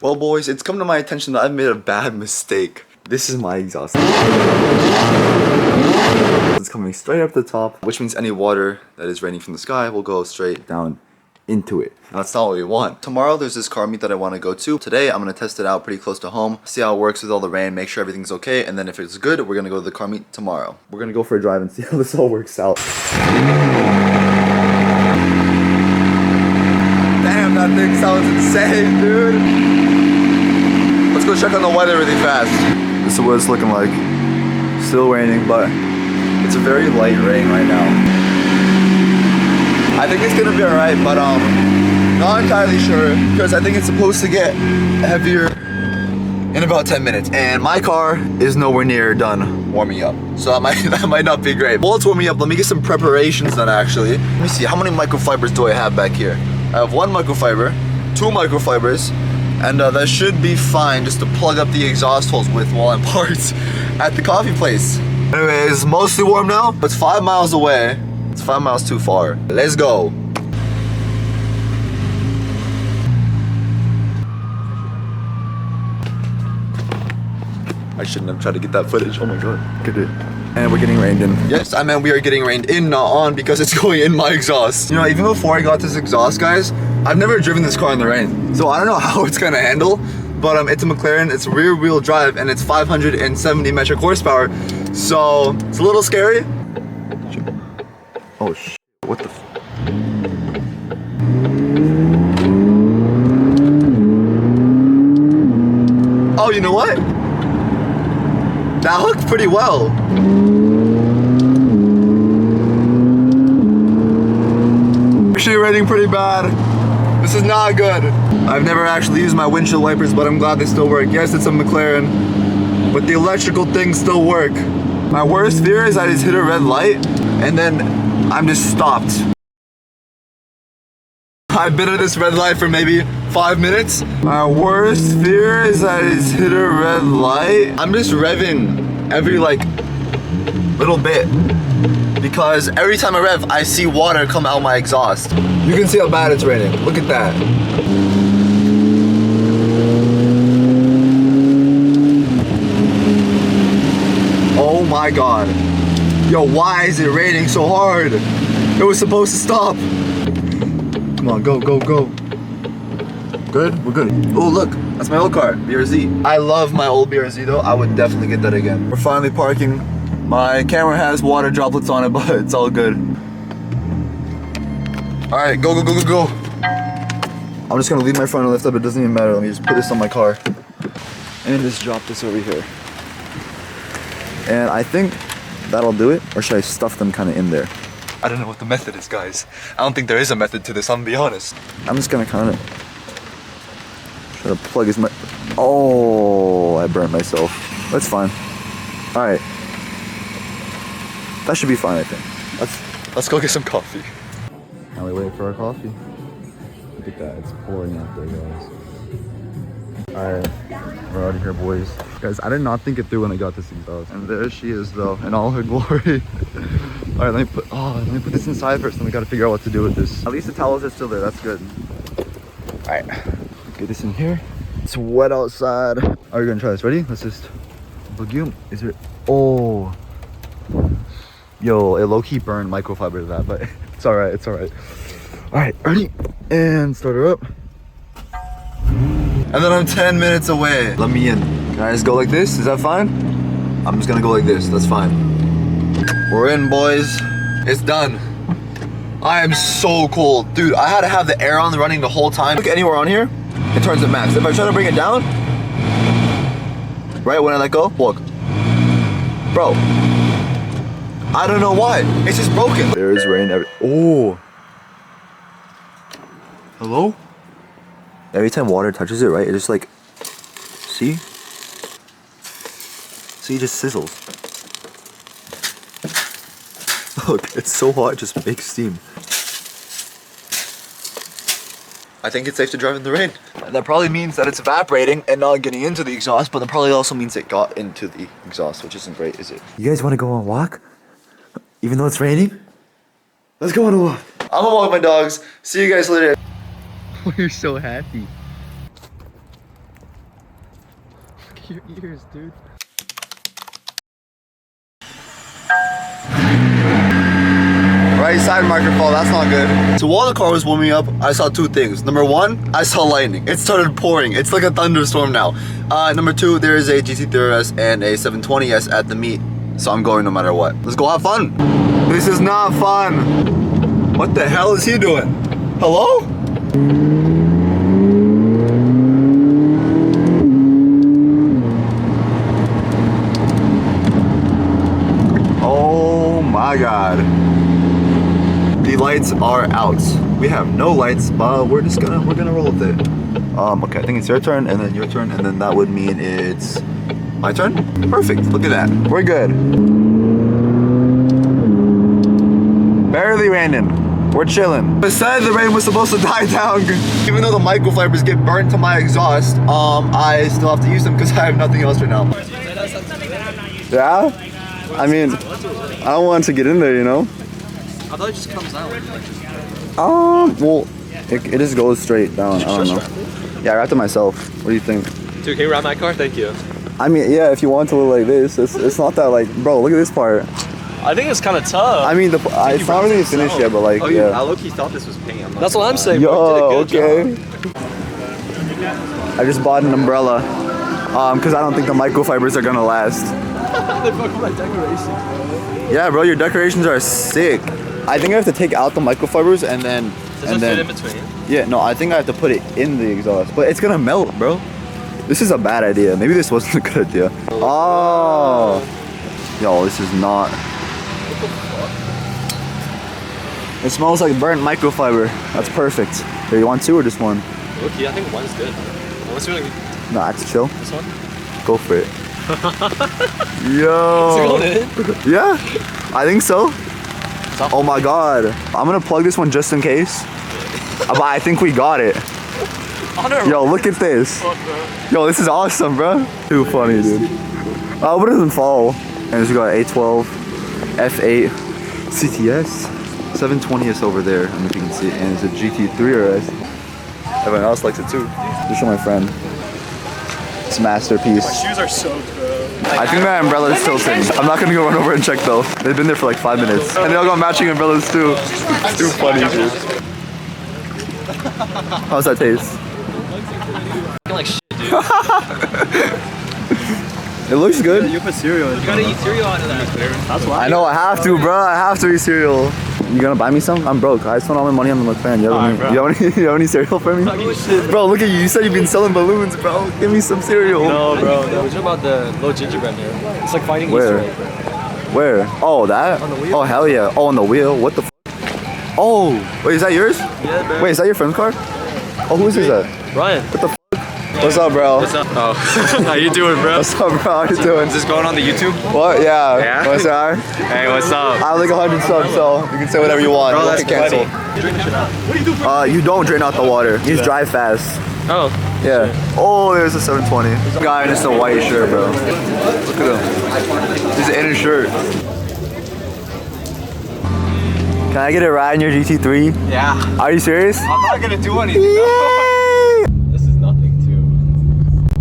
Well, boys, it's come to my attention that I've made a bad mistake. This is my exhaust. It's coming straight up the top, which means any water that is raining from the sky will go straight down into it. Now, that's not what we want. Tomorrow, there's this car meet that I want to go to. Today, I'm going to test it out pretty close to home, see how it works with all the rain, make sure everything's okay, and then if it's good, we're going to go to the car meet tomorrow. We're going to go for a drive and see how this all works out. Damn, that thing sounds insane, dude. Let's go check on the weather really fast. This is what it's looking like. Still raining, but it's a very light rain right now. I think it's gonna be alright, but not entirely sure because I think it's supposed to get heavier in about 10 minutes. And my car is nowhere near done warming up. So that might not be great. While it's warming up, let me get some preparations done actually. Let me see, how many microfibers do I have back here? I have 1 microfiber, 2 microfibers, and that should be fine just to plug up the exhaust holes with while I'm parked at the coffee place. Anyway, it's mostly warm now. It's 5 miles away. It's 5 miles too far. Let's go. I shouldn't have tried to get that footage. Oh my god. Look at it. And we're getting rained in. Yes, I meant we are getting rained in, not on, because it's going in my exhaust. You know, even before I got this exhaust, guys, I've never driven this car in the rain. So I don't know how it's gonna handle, but it's a McLaren, it's rear wheel drive, and it's 570 metric horsepower. So it's a little scary. Oh sh! What the f— Oh, you know what? That hooked pretty well. Actually raining pretty bad. This is not good. I've never actually used my windshield wipers, but I'm glad they still work. Yes, it's a McLaren, but the electrical things still work. My worst fear is I just hit a red light and then I'm just stopped. I've been at this red light for maybe 5 minutes. My worst fear is I just hit a red light. I'm just revving every like little bit because every time I rev, I see water come out my exhaust. You can see how bad it's raining. Look at that. Oh my god. Yo, why is it raining so hard? It was supposed to stop. Come on, go, go, go. Good? We're good. Oh, look, that's my old car, BRZ. I love my old BRZ though. I would definitely get that again. We're finally parking. My camera has water droplets on it, but it's all good. All right, go, go, go, go, go. I'm just gonna leave my front lift up. It doesn't even matter. Let me just put this on my car. And just drop this over here. And I think that'll do it. Or should I stuff them kind of in there? I don't know what the method is, guys. I don't think there is a method to this, I'm gonna be honest. I'm just gonna kind of try to plug as much. Oh, I burnt myself. That's fine. All right. That should be fine, I think. Let's go get some coffee. Now we wait for our coffee. Look at that, it's pouring out there, guys. All right, we're out of here, boys. Guys, I did not think it through when I got this exhaust. And there she is, though, in all her glory. All right, let me put this inside first, and we gotta figure out what to do with this. At least the towels are still there, that's good. All right, get this in here. It's wet outside. Are you gonna try this? Ready? Let's just boom. Is there? Oh, yo, it low-key burned microfiber to that, but it's all right. It's all right. All right, ready? And start her up. And then I'm 10 minutes away. Let me in. Can I just go like this? Is that fine? I'm just gonna go like this. That's fine. We're in, boys. It's done. I am so cold. Dude, I had to have the air on running the whole time. Look anywhere on here, it turns to max. If I try to bring it down, right when I let go, look. Bro, I don't know why. It's just broken. There is rain every— oh. Hello? Every time water touches it, right, it just like, see? See, it just sizzles. Look, it's so hot, it just makes steam. I think it's safe to drive in the rain. And that probably means that it's evaporating and not getting into the exhaust, but that probably also means it got into the exhaust, which isn't great, is it? You guys want to go on a walk? Even though it's raining? Let's go on a walk. I'm gonna walk my dogs. See you guys later. You're so happy. Look at your ears, dude. Right side microphone, that's not good. So while the car was warming up, I saw two things. Number one, I saw lightning. It started pouring. It's like a thunderstorm now. Number two, there is a GT3RS and a 720S at the meet. So I'm going no matter what. Let's go have fun. This is not fun. What the hell is he doing? Hello? Oh my God. The lights are out. We have no lights, but we're gonna roll with it. Okay, I think it's your turn and then your turn, and then that would mean it's my turn? Perfect, look at that. We're good. Barely raining. We're chilling. It said the rain was supposed to die down. Even though the microfibers get burnt to my exhaust, I still have to use them because I have nothing else right now. Yeah? I mean, I don't want to get in there, you know? I thought it just comes out. Well, it just goes straight down. I don't know. Yeah, I wrapped it myself. What do you think? Dude, can you wrap my car? Thank you. I mean, yeah, if you want to look like this, it's not that like, bro, look at this part. I think it's kind of tough. I mean, it's not really finished yet, but like, yeah. I low-key thought this was paint. That's what I'm saying. Yo, bro. Did a good okay. I just bought an umbrella, because I don't think the microfibers are gonna last. They fuck with my decorations, bro. Yeah, bro, your decorations are sick. I think I have to take out the microfibers and then. Does it fit in between? Yeah, no, I think I have to put it in the exhaust, but it's gonna melt, bro. This is a bad idea. Maybe this wasn't a good idea. Oh, yo, this is not. What the fuck? It smells like burnt microfiber. That's perfect. Here, you want two or just one? Okay, I think one's good. Unless you want to. No, that's chill. This one? Go for it. Yo. Is it going in? Yeah, I think so. Oh my God. I'm gonna plug this one just in case. But I think we got it. Yo, look at this. Yo, this is awesome, bro. Too funny, dude. Oh, but it doesn't fall. And we got A12, F8, CTS, 720S over there. I don't know if you can see it. And it's a GT3RS. Everyone else likes it too. Just show my friend. It's a masterpiece. My shoes are soaked, bro. I think that umbrella is still sitting. I'm not gonna go run over and check though. They've been there for like 5 minutes. And they all got matching umbrellas too. It's too funny, dude. How's that taste? Like shit, dude. It looks good. You put cereal in. You gotta eat cereal out of that. That's why. I know, I have to, bro. I have to eat cereal. You gonna buy me some? I'm broke. I spent all my money on the McLaren. You have any cereal for me? Bro, look at you. You said you've been selling balloons, bro. Give me some cereal. No, bro. No, we're talking about the low gingerbread here. It's like finding Easter egg, bro. Where? Oh, that? On the wheel. Oh, hell yeah. Oh, on the wheel. What the f? Oh, wait, is that yours? Yeah, bro. Wait, is that your friend's car? Oh, whose is that? Ryan. What the f? What's up, bro? What's up? Oh. How you doing, bro? What's up, bro? How you doing? Is this going on the YouTube? What? Yeah. Yeah? What's up? Hey, what's up? I have like 100 subs, so you can say whatever you want. Bro, You that's won't get canceled. What do you do, bro? You don't drain out the water. You just drive fast. Oh. Yeah. Oh, there's a 720. Guy in just a white shirt, bro. Look at him. He's in his shirt. Can I get a ride in your GT3? Yeah. Are you serious? I'm not gonna do anything. Yay! This is nothing to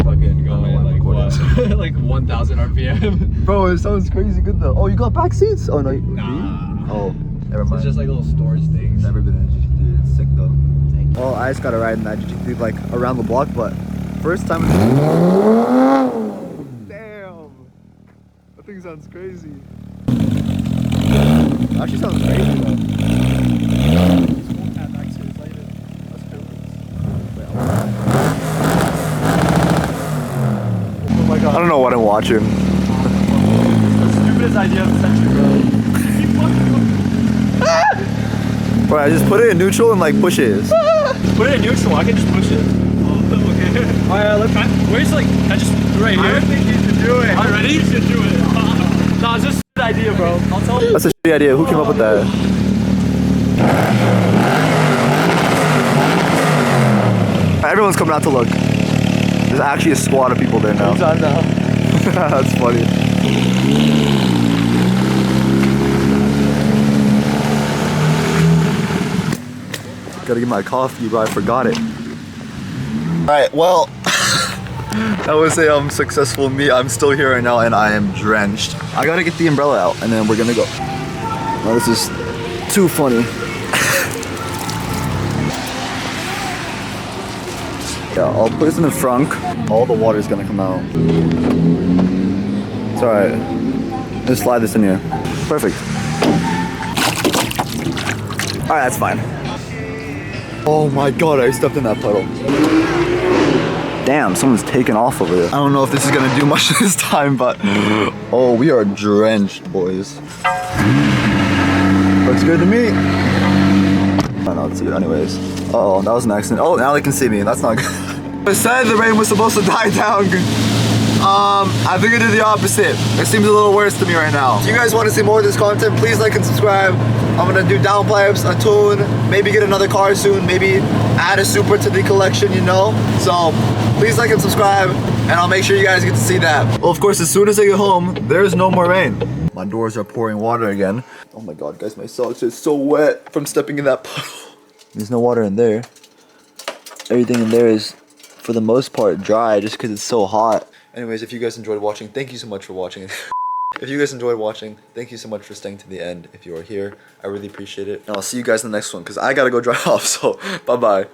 fucking go in like what? Like 1,000 RPM. Bro, it sounds crazy good though. Oh, you got back seats? Oh no. Nah. Oh, never mind. It's just like little storage things. Never been in a GT3. It's sick though. Well, I just got a ride in that GT3 like around the block, but first time. Damn. That thing sounds crazy. Actually sounds crazy though. Oh my God. I don't know what I'm watching. The stupidest idea of the century, bro. Bro, I just put it in neutral and like push it. Put it in neutral, I can just push it. Oh, okay. Alright, let's try. Where's like, I just right here? I think you should do it. Alright, ready? You should do it. Nah, it's just a stupid idea, bro. I'll tell you. That's a shitty idea. Who came up with that? Everyone's coming out to look. There's actually a squad of people there now. That's funny. Gotta get my coffee, but I forgot it. Alright, well, That was a successful meet. I'm still here right now and I am drenched. I gotta get the umbrella out and then we're gonna go. Oh, this is too funny. Yeah, I'll put this in the front. All the water's gonna come out. It's alright. Just slide this in here. Perfect. Alright, that's fine. Oh my god, I stepped in that puddle. Damn, someone's taking off over there. I don't know if this is gonna do much this time, but oh, we are drenched, boys. Looks good to me. I don't know, let's see it anyways. Uh oh, that was an accident. Oh, now they can see me. That's not good. I said the rain was supposed to die down. I think I did the opposite. It seems a little worse to me right now. If you guys want to see more of this content, please like and subscribe. I'm gonna do downpipes, a tune, maybe get another car soon, maybe add a super to the collection, you know? So please like and subscribe, and I'll make sure you guys get to see that. Well, of course, as soon as I get home, there's no more rain. My doors are pouring water again. Oh my god, guys, my socks are so wet from stepping in that puddle. There's no water in there. Everything in there is, for the most part, dry just because it's so hot. Anyways, if you guys enjoyed watching, thank you so much for watching. If you guys enjoyed watching, thank you so much for staying to the end. If you are here, I really appreciate it. And I'll see you guys in the next one because I gotta go dry off, so bye-bye.